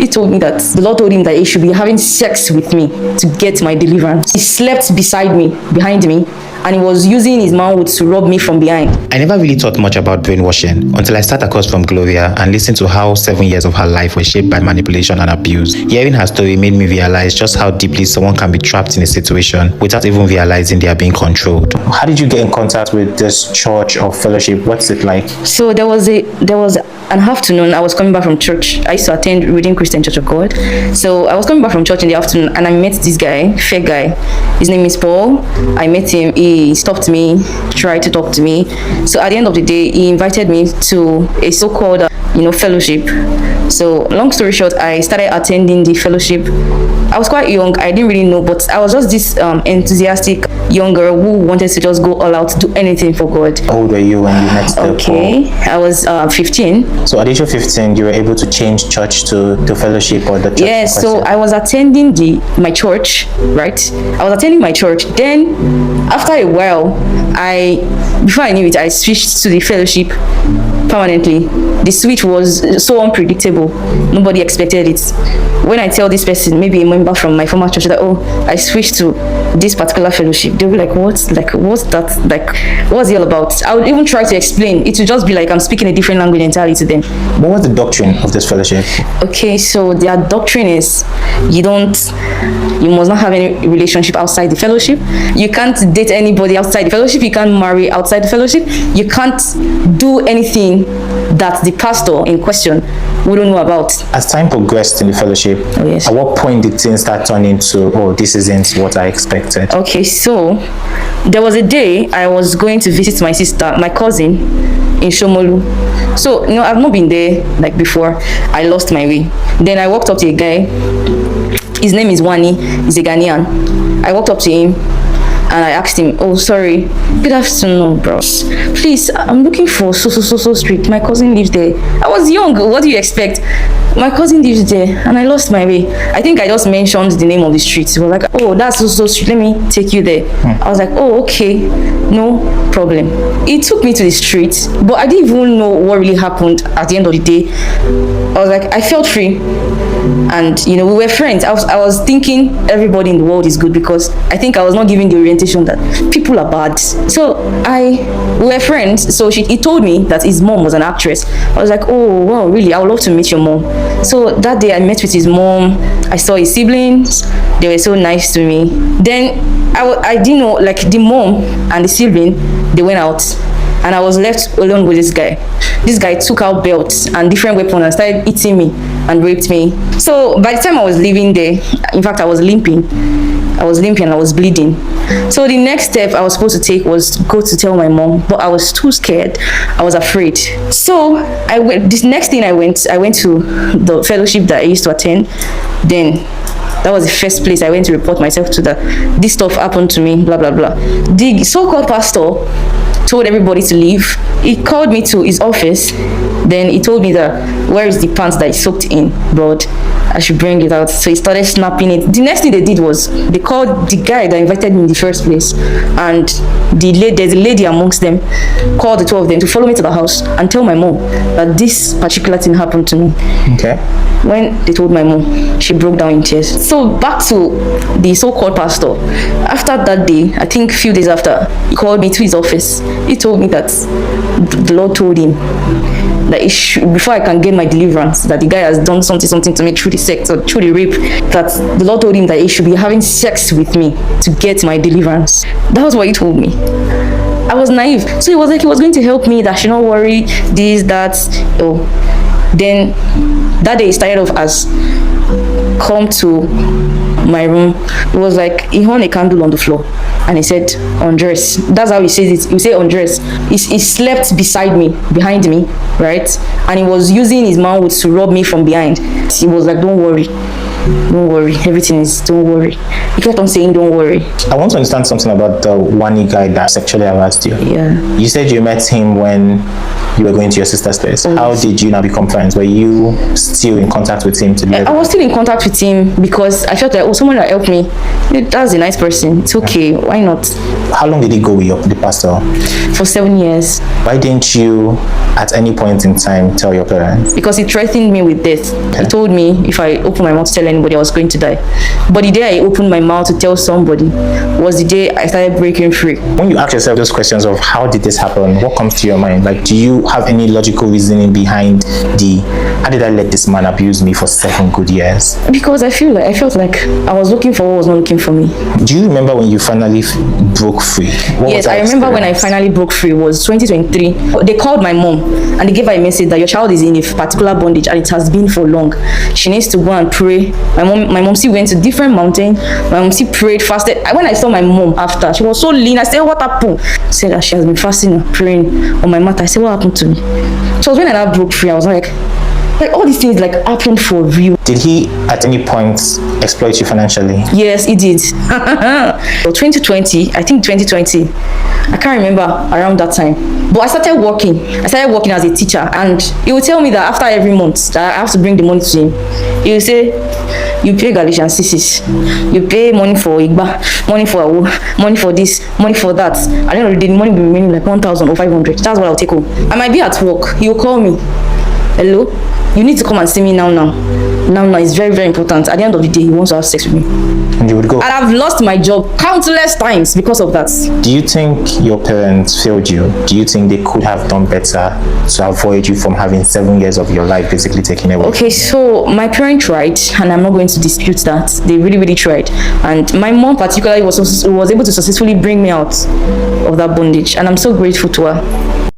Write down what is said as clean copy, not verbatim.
He told me that the Lord told him that he should be having sex with me to get my deliverance. He slept behind me, and he was using his manhood to rob me from behind. I never really thought much about brainwashing until I sat across from Gloria and listened to how 7 years of her life were shaped by manipulation and abuse. Hearing her story made me realize just how deeply someone can be trapped in a situation without even realizing they are being controlled. How did you get in contact with this church or fellowship? What's it like? So there was an afternoon. I was coming back from church. I used to attend Redeemed Christian Church of God. So I was coming back from church in the afternoon, and I met this guy, fair guy. His name is Paul. I met him. He stopped me, tried to talk to me. So at the end of the day, he invited me to a so-called fellowship. So long story short, I started attending the fellowship. I was quite young. I didn't really know, but I was just this enthusiastic young girl who wanted to just go all out, do anything for God. How old were you when you met Okay, I was 15. So at age of 15, you were able to change church to fellowship or the church? Yes, so I was attending my church, right? I was attending my church. Then after a while, before I knew it, I switched to the fellowship permanently. The switch was so unpredictable. Nobody expected it. When I tell this person, maybe a member from my former church, that I switched to this particular fellowship, they'll be like, what's that? Like, what's it all about? I would even try to explain. It would just be like I'm speaking a different language entirely to them. What was the doctrine of this fellowship? Okay, so their doctrine is you must not have any relationship outside the fellowship. You can't date anybody outside the fellowship. You can't marry outside the fellowship. You can't do anything that the pastor in question wouldn't know about. As time progressed in the fellowship, yes. At what point did things start turning to, this isn't what I expected? Okay, so there was a day I was going to visit my cousin in Shomolu. So, I've not been there like before. I lost my way. Then I walked up to a guy. His name is Wani. He's a Ghanaian. I walked up to him and I asked him, "Oh, sorry, good afternoon, bros. Please, I'm looking for so street. My cousin lives there." I was young. What do you expect? My cousin lives there, and I lost my way. I think I just mentioned the name of the street. He was like, "Oh, that's so street. Let me take you there." I was like, "Oh, okay, no problem." He took me to the street, but I didn't even know what really happened at the end of the day. I was like, I felt free. And we were friends. I was thinking everybody in the world is good, because I think I was not giving the orientation that people are bad. So we were friends. So he told me that his mom was an actress. I was like, oh wow, really? I would love to meet your mom. So that day I met with his mom. I saw his siblings. They were so nice to me. Then I didn't know, like, the mom and the sibling, they went out, and I was left alone with this guy. This guy took out belts and different weapons and started hitting me and raped me. So by the time I was leaving there, in fact, I was limping and I was bleeding. So the next step I was supposed to take was to go to tell my mom, but I was too scared. I was afraid. So I went. This next thing I went to the fellowship that I used to attend. Then that was the first place I went to report myself to, that this stuff happened to me, blah blah blah. The so-called pastor told everybody to leave. He called me to his office. Then he told me that where is the pants that he soaked in blood, I should bring it out. So he started snapping it. The next thing they did was they called the guy that invited me in the first place, and there's a lady amongst them, called the two of them to follow me to the house and tell my mom that this particular thing happened to me. Okay. When they told my mom, she broke down in tears. So back to the so-called pastor. After that day, I think a few days after, he called me to his office. He told me that the Lord told him that before I can get my deliverance, that the guy has done something to me through the sex or through the rape, that the Lord told him that he should be having sex with me to get my deliverance. That was what he told me. I was naive. So he was like, he was going to help me, that I should not worry, this, that. Then that day he started off as, come to my room. It was like he hung a candle on the floor and he said, undress. That's how he says it. He say undress. He slept behind me, right? And he was using his manhood to rob me from behind. He was like, don't worry, don't worry. He kept on saying, don't worry. I want to understand something about the Wani guy that sexually harassed you. Yeah. You said you met him when you were going to your sister's place. Oh, How yes. did you now become friends? Were you still in contact with him today? I was still in contact with him because I felt like, someone that helped me, that's a nice person. It's okay. Why not? how long did it go with the pastor? For 7 years. Why didn't you at any point in time tell your parents? Because he threatened me with death. He told me if I opened my mouth to tell anybody, I was going to die. But the day I opened my mouth to tell somebody was the day I started breaking free. When you ask yourself those questions of how did this happen, what comes to your mind? Like, do you have any logical reasoning behind how did I let this man abuse me for 7 good years? Because I felt like I was looking for what was not looking for me. Do you remember when you finally broke free? Yes, I remember when I finally broke free was 2023. They called my mom and they gave her a message that your child is in a particular bondage and it has been for long. She needs to go and pray. My mom still went to different mountain. My mom still prayed, fasted. When I saw my mom after, she was so lean. I said, what happened? She said that she has been fasting and praying on my matter. I said, what happened to me? So when I now broke free, I was like all these things like happened for real. Did he at any point exploit you financially? Yes, he did. So 2020, I think 2020, I can't remember around that time. But I started working as a teacher, and he would tell me that after every month that I have to bring the money to him. He would say, you pay Galatians 6, you pay money for Igba, money for Awo, money for this, money for that. At the end of the day, the money will be remaining like 1,000 or 500. That's what I'll take home. I might be at work. He will call me. Hello, you need to come and see me now. It's very, very important. At the end of the day, he wants to have sex with me. And you would go. And I've lost my job countless times because of that. Do you think your parents failed you? Do you think they could have done better to avoid you from having 7 years of your life basically taken away? Okay, so my parents tried, and I'm not going to dispute that. They really, really tried. And my mom particularly was able to successfully bring me out of that bondage. And I'm so grateful to her.